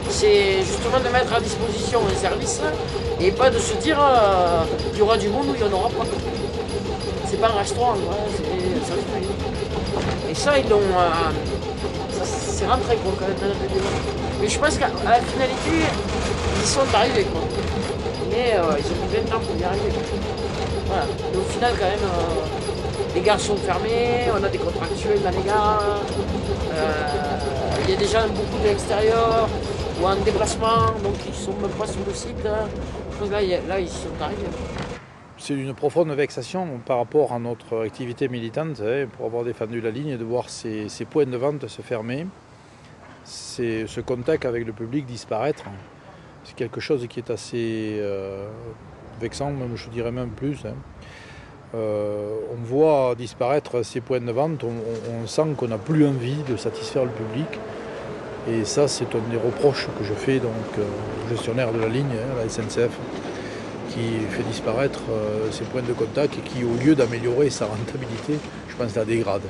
c'est justement de mettre à disposition un service et pas de se dire qu'il y aura du monde ou il n'y en aura pas. C'est pas un restaurant, c'est un service public. Et ça, ils l'ont. C'est rentré quoi, quand même dans le débat. Mais je pense qu'à la finalité, ils y sont arrivés, quoi. Mais ils ont mis 20 ans pour y arriver. Voilà. Et au final, quand même, les gares sont fermées, on a des contractuels dans les gares. Il y a des gens beaucoup de l'extérieur ou en déplacement, donc ils ne sont même pas sur le site. Donc là, ils sont arrivés. C'est une profonde vexation par rapport à notre activité militante, pour avoir défendu la ligne, de voir ces points de vente se fermer, ce contact avec le public disparaître. C'est quelque chose qui est assez vexant, même, je dirais même plus. On voit disparaître ces points de vente, on sent qu'on n'a plus envie de satisfaire le public. Et ça, c'est un des reproches que je fais donc, au gestionnaire de la ligne, la SNCF, qui fait disparaître ces points de contact et qui, au lieu d'améliorer sa rentabilité, je pense la dégrade.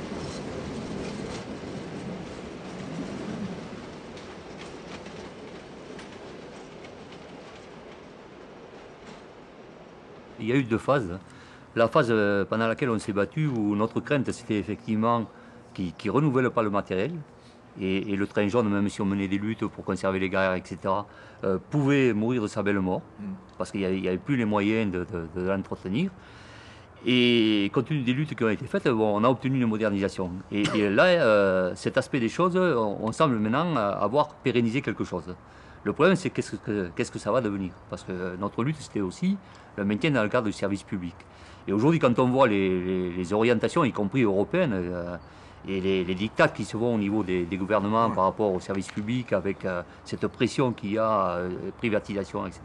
Il y a eu deux phases. La phase pendant laquelle on s'est battu, où notre crainte c'était effectivement qu'ils ne renouvellent pas le matériel. Et le train jaune, même si on menait des luttes pour conserver les gares, etc., pouvait mourir de sa belle mort, parce qu'il n'y avait plus les moyens de l'entretenir. Et compte tenu des luttes qui ont été faites, on a obtenu une modernisation. Et là, cet aspect des choses, on semble maintenant avoir pérennisé quelque chose. Le problème, c'est qu'est-ce que ça va devenir? Parce que notre lutte, c'était aussi le maintien dans le cadre du service public. Et aujourd'hui, quand on voit les orientations, y compris européennes, et les dictats qui se font au niveau des gouvernements par rapport au service public, avec cette pression qu'il y a, privatisation, etc.,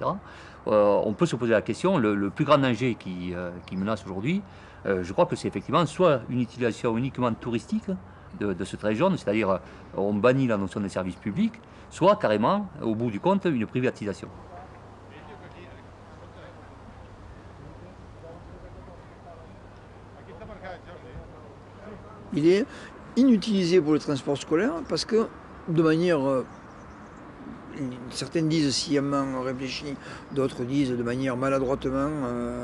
on peut se poser la question, le plus grand danger qui menace aujourd'hui, je crois que c'est effectivement soit une utilisation uniquement touristique de ce train jaune, c'est-à-dire on bannit la notion de service public, soit carrément, au bout du compte, une privatisation. Il est inutilisé pour le transport scolaire parce que, de manière, certains disent sciemment réfléchie, d'autres disent de manière maladroitement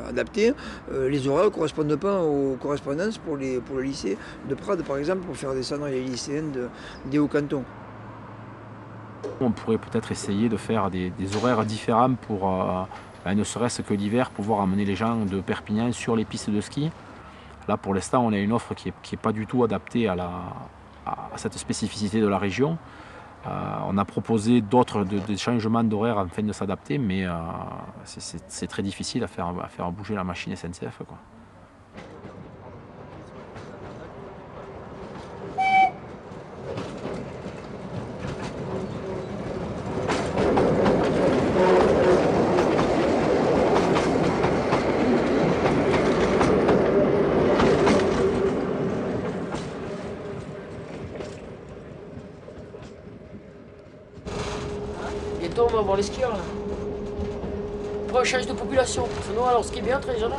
adaptée, les horaires ne correspondent pas aux correspondances pour le lycée de Prades, par exemple, pour faire descendre les lycéens des Hauts-Cantons. On pourrait peut-être essayer de faire des horaires différents pour, ne serait-ce que l'hiver, pouvoir amener les gens de Perpignan sur les pistes de ski. Là, pour l'instant, on a une offre qui n'est pas du tout adaptée à cette spécificité de la région. On a proposé des changements d'horaire afin de s'adapter, mais c'est très difficile à faire bouger la machine SNCF, quoi. Bientôt on va voir les skieurs là. Après on change de population. Sinon alors ce qui est bien très jeune,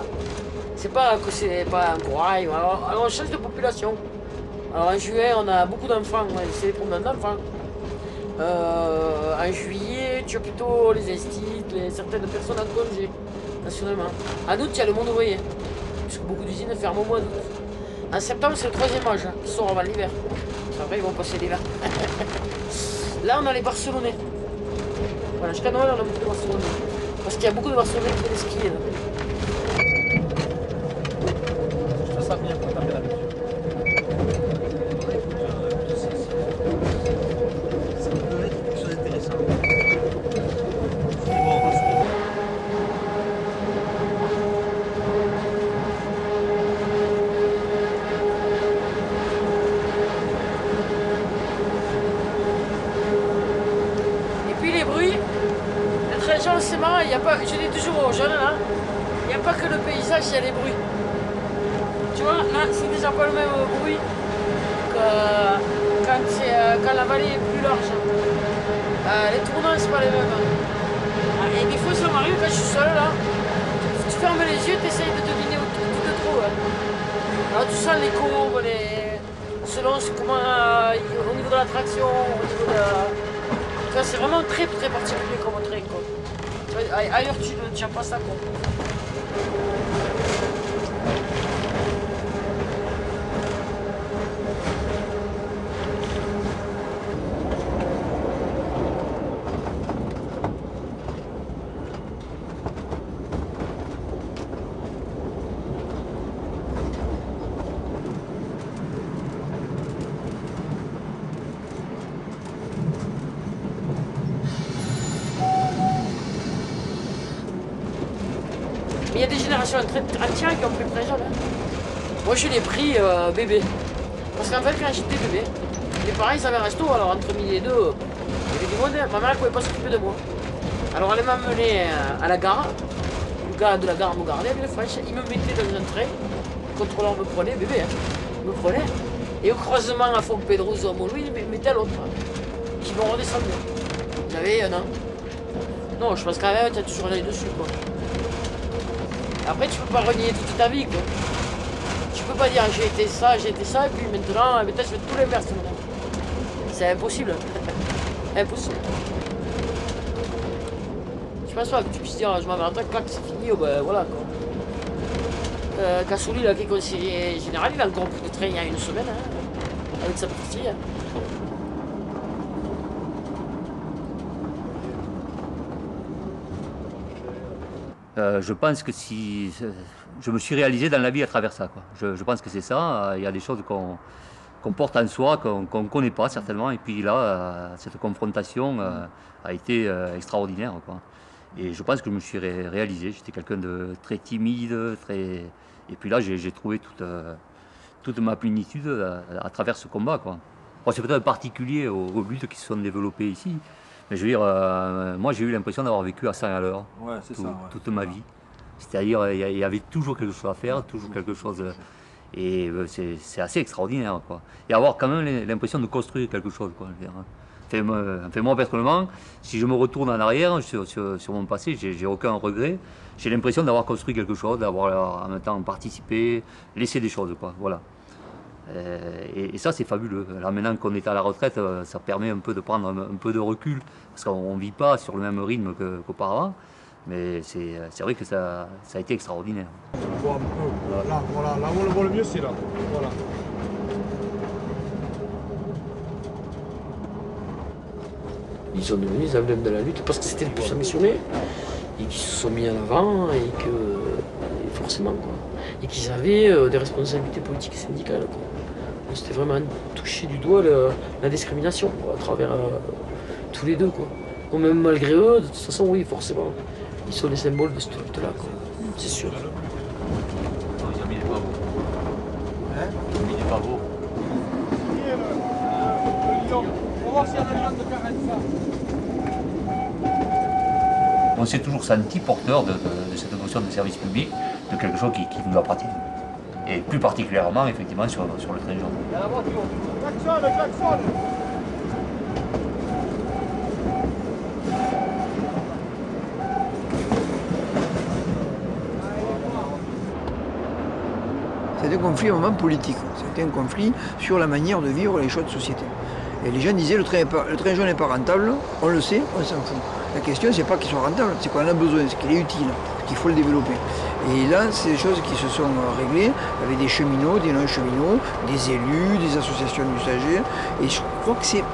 c'est pas que c'est pas un corail. Alors on change de population. Alors en juillet on a beaucoup d'enfants, c'est les promenades d'enfants. En juillet tu as plutôt les instituts, certaines personnes en congé, nationalement. En août il y a le monde ouvrier, puisque beaucoup d'usines ferment au mois d'août. En septembre c'est le troisième âge qui sort avant l'hiver. Après ils vont passer l'hiver. Là on a les Barcelonais. Voilà, jusqu'à Noël, on a beaucoup de Barcelonais. Parce qu'il y a beaucoup de Barcelonais qui viennent skier. Je ça bien pour taper là-dessus. Ça peut être quelque chose d'intéressant. C'est marrant, il y a pas, je dis toujours aux jeunes là, il n'y a pas que le paysage, il y a les bruits. Tu vois, là c'est déjà pas le même bruit que quand la vallée est plus large. Les tournants c'est pas les mêmes. Et des fois ça m'arrive quand je suis seul là, tu fermes les yeux, tu essayes de deviner où tu te trouves. Alors tu sens les courbes, selon comment au niveau de l'attraction, au niveau de... C'est vraiment très très particulier comme train quoi. Ailleurs tu ne tiens pas ça compte. Il y a des générations entières qui ont pris le train jaune. Moi je l'ai pris bébé. Parce qu'en fait quand j'étais bébé, mes parents ils avaient un resto, alors entre midi et deux, il y avait du monde, ma mère ne pouvait pas s'occuper de moi. Alors elle m'a emmené à la gare, le gars de la gare me gardait avec les fraîches, il me mettait dans un train, le contrôleur me prenait, bébé, il me prenait. Et au croisement à Fontpédrouse au Montlouis, il me mettait à l'autre, qui me redescendait. J'avais un an. Non, je pense quand même tu as toujours l'œil dessus quoi. Après, tu peux pas renier toute ta vie, quoi. Tu peux pas dire j'ai été ça, et puis maintenant, je fais tous les merdes. C'est impossible. Impossible. Je pense pas que tu puisses dire je m'en vais en train, clac, c'est fini, ben voilà, quoi. Cassouli, là, qui est conseiller général, il a encore pris de train il y a une semaine, hein, avec sa petite fille. Je pense que si je me suis réalisé dans la vie à travers ça, quoi. Je pense que c'est ça. Il y a des choses qu'on porte en soi, qu'on ne connaît pas certainement. Et puis là, cette confrontation a été extraordinaire, quoi. Et je pense que je me suis réalisé. J'étais quelqu'un de très timide, et puis là, j'ai trouvé toute ma plénitude à travers ce combat, quoi. Bon, c'est peut-être particulier aux luttes qui se sont développées ici, mais je veux dire, moi j'ai eu l'impression d'avoir vécu à 100 à l'heure toute ma vie. C'est-à-dire, il y avait toujours quelque chose à faire, toujours quelque chose. Et c'est assez extraordinaire, quoi. Et avoir quand même l'impression de construire quelque chose, quoi. Je veux dire. Enfin, moi, personnellement, si je me retourne en arrière sur mon passé, j'ai aucun regret. J'ai l'impression d'avoir construit quelque chose, d'avoir en même temps participé, laissé des choses, quoi. Voilà. Et ça, c'est fabuleux. Là, maintenant qu'on est à la retraite, ça permet un peu de prendre un peu de recul, parce qu'on ne vit pas sur le même rythme qu'auparavant. Mais c'est vrai que ça a été extraordinaire. On voit un peu. Là, voilà, là où on le voit le mieux, c'est là. Voilà. Ils sont devenus les emblèmes de la lutte parce que c'était le plus sanctionné et qu'ils se sont mis en avant et forcément, quoi. Et qu'ils avaient des responsabilités politiques et syndicales, quoi. C'était vraiment toucher du doigt la discrimination, quoi, à travers tous les deux, quoi. Bon, même malgré eux, de toute façon, oui, forcément, ils sont les symboles de cette lutte-là, quoi. C'est sûr. Ils ont mis des pavots. Hein? Ils ont mis des pavots. Le lion. On va voir s'il y a un lion de carré de ça. On s'est toujours senti porteur de cette notion de service public, de quelque chose qui nous appartient. Et plus particulièrement, effectivement, sur le train jaune. La voiture. Klaxonne, klaxonne. C'était un conflit vraiment politique. C'était un conflit sur la manière de vivre les choix de société. Et les gens disaient le train jaune n'est pas rentable, on le sait, on s'en fout. La question, c'est pas qu'il soit rentable, c'est qu'on en a besoin, c'est qu'il est utile, qu'il faut le développer. Et là, c'est des choses qui se sont réglées avec des cheminots, des non-cheminots, des élus, des associations d'usagers. Et je crois que c'est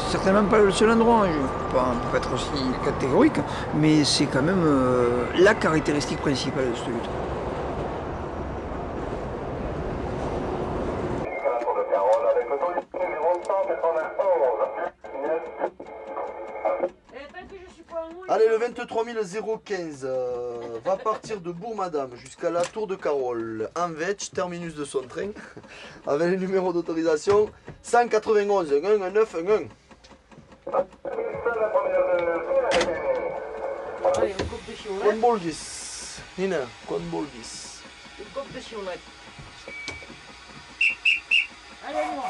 certainement pas le seul endroit, je ne peux pas être aussi catégorique, mais c'est quand même la caractéristique principale de cette lutte. Allez, le 23 015 va partir de Bourg-Madame jusqu'à la Tour de Carole, en Vetch, terminus de son train, avec le numéro d'autorisation 191 1191. Allez, on coupe des chiolettes. Konbolgis, Nina, Konbolgis. Une coupe de chiolettes. Allez, moi.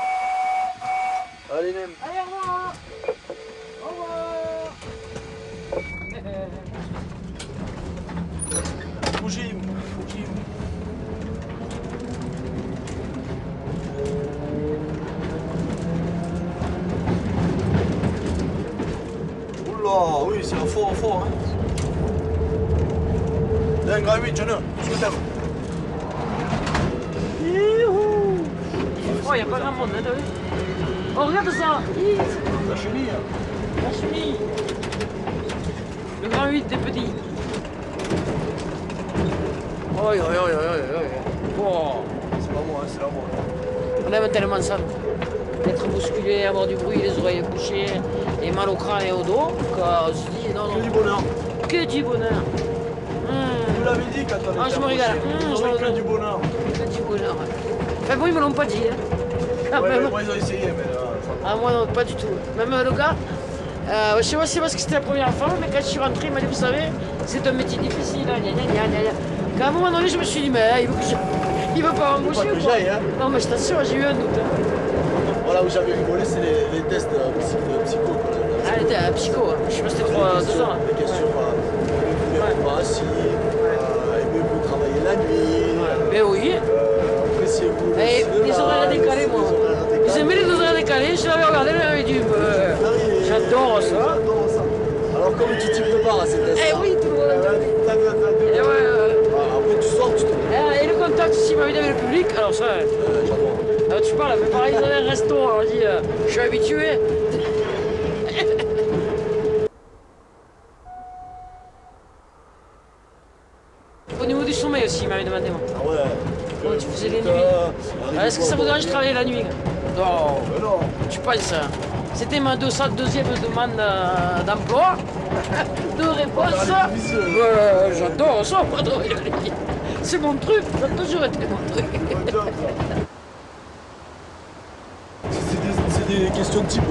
Allez, Nem. Allez, au revoir. Au revoir. Bougim, bougim. Oula, oui, c'est un fort, hein. C'est un grand 8, je ne. Je t'aime. Youhou. Oh, il n'y a pas grand monde, hein, t'as vu? Oh, regarde ça. La chenille. La chenille. Le grand 8 des petits. Oh, oh, oh, oh, oh. C'est pas moi, c'est la moi. On aime tellement ça. Être bousculé, avoir du bruit, les oreilles bouchées, et mal au crâne et au dos, qu'on se dit non, non. Que du bonheur. Que du bonheur. Vous l'avez dit quand on était je me régale. que du bonheur. Que du bonheur. Enfin bon, ils me l'ont pas dit. Hein. Ah, ouais, moi ils ont essayé, mais là. Ah, moi non, pas du tout. Même le gars, je sais pas si c'est parce que c'était la première fois, mais quand je suis rentré, il m'a dit, vous savez, c'est un métier difficile. Gna, gna, gna, gna, gna. Quand à un moment donné, je me suis dit, mais il veut pas m'embaucher ou quoi? Hein. Non, mais je t'assure, j'ai eu un doute. Hein. Voilà où j'avais rigolé, c'est les tests de psycho. Ah, elle était un psycho, hein. Je suis resté 2 heures. Les questions, si aimez-vous travailler la nuit? Mais oui. Appréciez-vous les horaires décalés, moi. Vous aimez les horaires décalés? Je l'avais regardé, il m'avait dit, j'adore ça. Alors, comme tu types de barre à ces tests? Eh oui, tout le monde. Après, tu sors, tu te. Et le contact aussi, il m'a dit avec le public, alors ça. J'adore. Tu parles, mais pareil, dans un resto, on dit, je suis habitué. Au niveau du sommeil aussi, il m'avait demandé, moi. Ah ouais. Comment tu faisais les nuits? Est-ce que ça vous dérange de travailler la nuit? Non. Tu penses, c'était ma deuxième demande d'emploi. De réponse. J'adore ça, pardon. C'est mon truc, ça a toujours été mon truc. C'est des questions de type.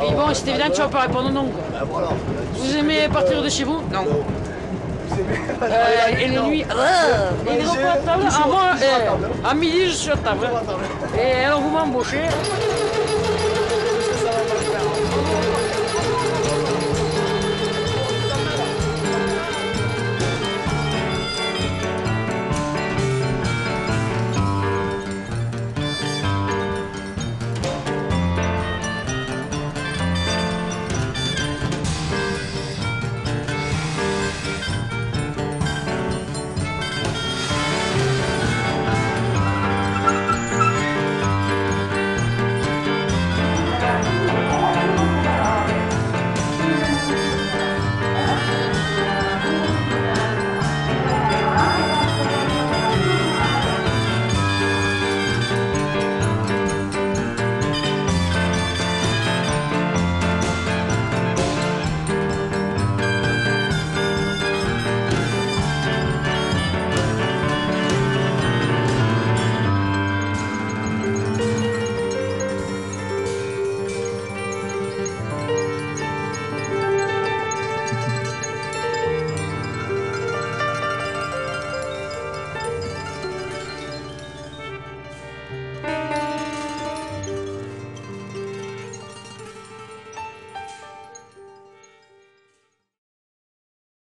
Et bon, c'est évident que tu vas pas répondre non. Vous aimez partir de chez vous? Non. Et les nuits, et les repas à table? Ah, moi, à midi, je suis à table. Et alors, vous m'embauchez.